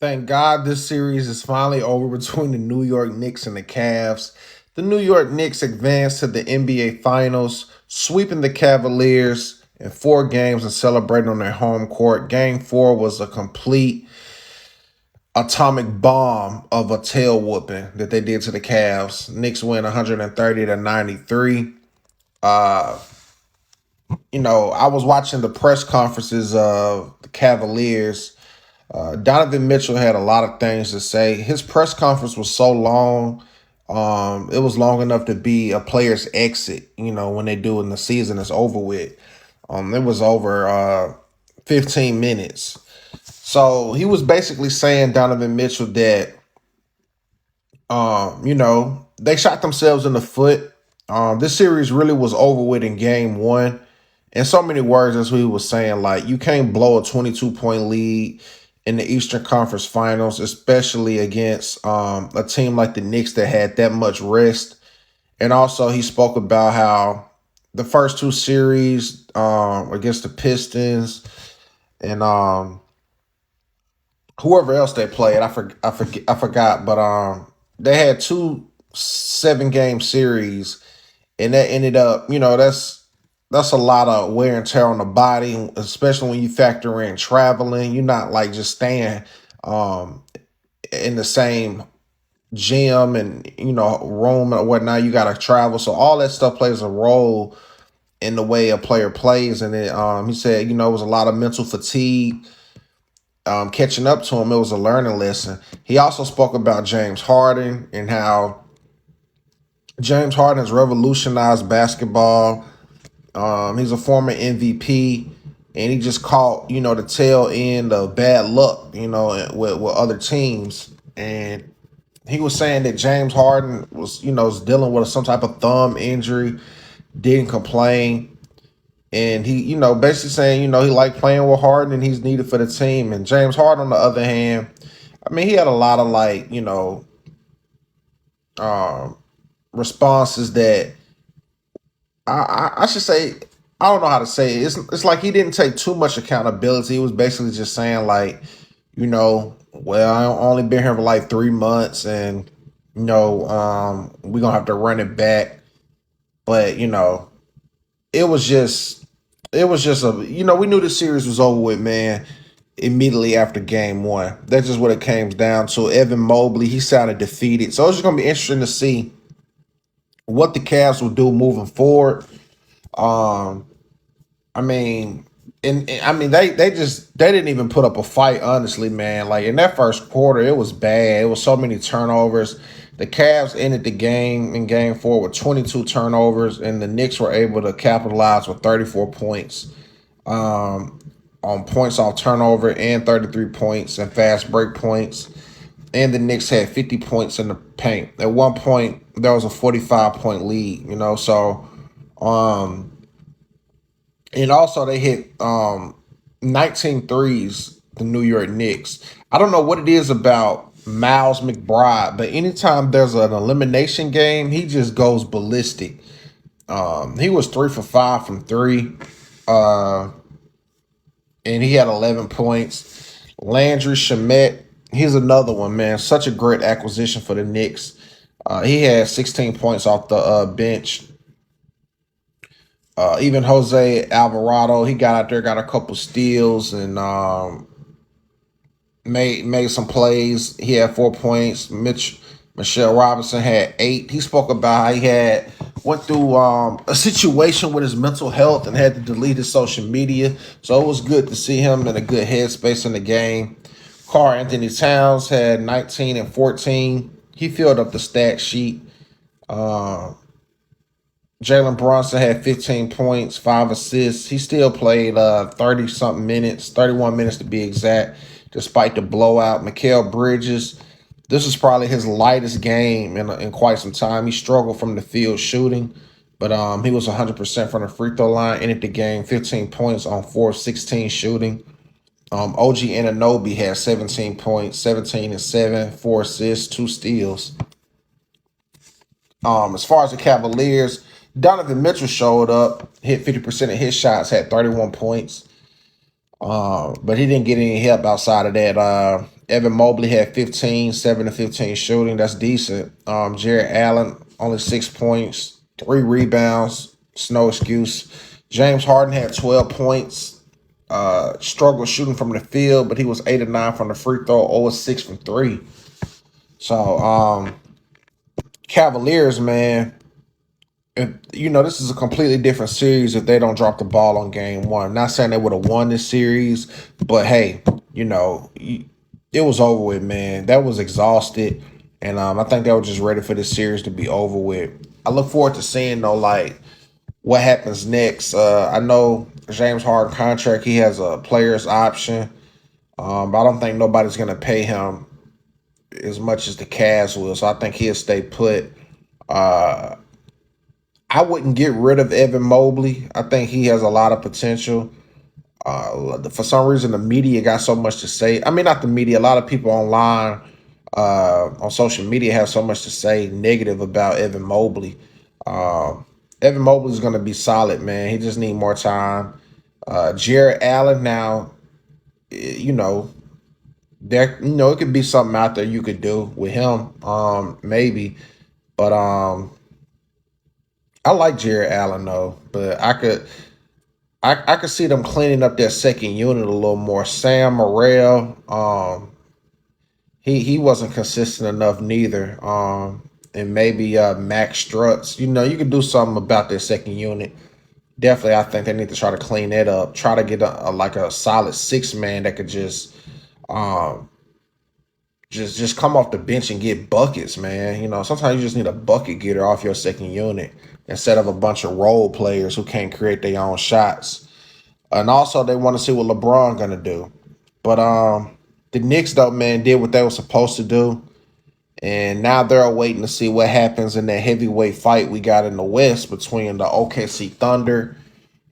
Thank God this series is finally over between the New York Knicks and the Cavs. The New York Knicks advanced to the NBA Finals, sweeping the Cavaliers in 4 games and celebrating on their home court. Game 4 was a complete atomic bomb of a tail whooping that they did to the Cavs. Knicks win 130 to 93. Uh, I was watching the press conferences of the Cavaliers. Donovan Mitchell had a lot of things to say. His press conference was so long. It was long enough to be a player's exit, when they do and the season is over with. It was over 15 minutes. So he was basically saying, Donovan Mitchell, that, they shot themselves in the foot. This series really was over with in game 1. In so many words, as we was saying, like, you can't blow a 22-point lead in the Eastern Conference Finals, especially against a team like the Knicks that had that much rest. And also, he spoke about how the first 2 series against the Pistons and whoever else they played, I forgot, but they had 2 7-game series, and that ended up, that's a lot of wear and tear on the body, especially when you factor in traveling. You're not like just staying um, in the same gym and room or whatnot. You got to travel, so all that stuff plays a role in the way a player plays. And he said, it was a lot of mental fatigue. Catching up to him, it was a learning lesson. He also spoke about James Harden and how James Harden has revolutionized basketball. He's a former MVP, and he just caught, the tail end of bad luck, with other teams. And he was saying that James Harden was dealing with some type of thumb injury, didn't complain. And he, basically saying, he liked playing with Harden and he's needed for the team. And James Harden, on the other hand, I mean, he had a lot of um, responses that I should say, I don't know how to say it. It's like he didn't take too much accountability. He was basically just saying like, well, I only been here for like 3 months, and we're gonna have to run it back. But it was just it was just a we knew the series was over with, man. Immediately after game 1, that's just what it came down to. Evan Mobley, he sounded defeated, so it's just gonna be interesting to see what the Cavs will do moving forward. Um, I mean, and I mean they didn't even put up a fight, honestly, man. Like in that first quarter, it was bad. It was so many turnovers. The Cavs ended the game in game 4 with 22 turnovers, and the Knicks were able to capitalize with 34 points um, on points off turnover and 33 points and fast break points. And the Knicks had 50 points in the paint. At one point, there was a 45-point lead, so um, and also they hit 19 threes, the New York Knicks. I don't know what it is about Miles McBride, but anytime there's an elimination game, he just goes ballistic. He was 3 for 5 from three, uh, and he had 11 points. Landry, Shamet, he's another one, man. Such a great acquisition for the Knicks. He had 16 points off the bench. Even Jose Alvarado, he got out there, got a couple steals, and made some plays. He had 4 points. Michelle Robinson had 8. He spoke about how he had went through a situation with his mental health and had to delete his social media. So it was good to see him in a good headspace in the game. Karl-Anthony Towns had 19 and 14. He filled up the stat sheet. Uh, Jalen Brunson had 15 points, 5 assists. He still played 30 something minutes, 31 minutes to be exact, despite the blowout. Mikal Bridges, this is probably his lightest game in quite some time. He struggled from the field shooting, but he was 100% from the free throw line. Ended the game 15 points on 4 of 16 shooting. OG Anunoby had 17 points, 17 and 7, 4 assists, 2 steals. As far as the Cavaliers, Donovan Mitchell showed up, hit 50% of his shots, had 31 points. But he didn't get any help outside of that. Evan Mobley had 15, 7 to 15 shooting. That's decent. Jared Allen, only 6 points, 3 rebounds. It's no excuse. James Harden had 12 points. Struggled shooting from the field, but he was 8 of 9 from the free throw, 0 of 6 from three. So, Cavaliers, man, this is a completely different series if they don't drop the ball on game one. Not saying they would have won this series, but hey, it was over with, man. That was exhausted. And I think they were just ready for this series to be over with. I look forward to seeing, though, like, what happens next. I know James Harden contract, he has a player's option. But I don't think nobody's going to pay him as much as the Cavs will. So I think he'll stay put. I wouldn't get rid of Evan Mobley. I think he has a lot of potential. For some reason, the media got so much to say. I mean, not the media. A lot of people online on social media have so much to say negative about Evan Mobley. Evan Mobley is going to be solid, man. He just need more time. Jared Allen, now, there, it could be something out there you could do with him, maybe. But I like Jared Allen though. But I could see them cleaning up their second unit a little more. Sam Morrell, he wasn't consistent enough neither. And maybe Max Struts. You could do something about their second unit. Definitely, I think they need to try to clean that up. Try to get a solid 6-man that could just come off the bench and get buckets, man. Sometimes you just need a bucket getter off your second unit instead of a bunch of role players who can't create their own shots. And also, they want to see what LeBron gonna do. But the Knicks, though, man, did what they were supposed to do. And now they're waiting to see what happens in that heavyweight fight we got in the West between the OKC Thunder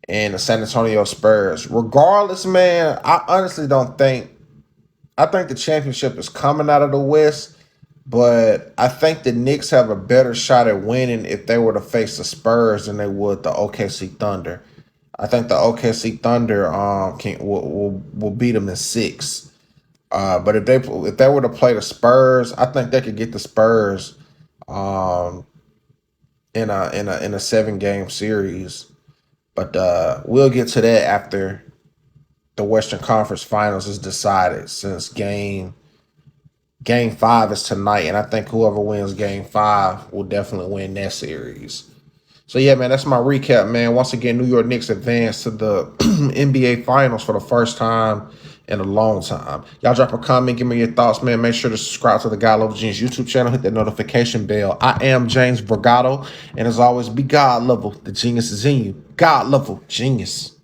and the San Antonio Spurs. Regardless, man, I honestly don't think – I think the championship is coming out of the West, but I think the Knicks have a better shot at winning if they were to face the Spurs than they would the OKC Thunder. I think the OKC Thunder will beat them in 6. But if they were to play the Spurs, I think they could get the Spurs in a 7-game series. But we'll get to that after the Western Conference Finals is decided, since Game 5 is tonight, and I think whoever wins Game 5 will definitely win that series. So, yeah, man, that's my recap, man. Once again, New York Knicks advanced to the NBA Finals for the first time in a long time. Y'all drop a comment. Give me your thoughts, man. Make sure to subscribe to the God Level Genius YouTube channel. Hit that notification bell. I am James Brigado. And as always, be God level. The genius is in you. God level genius.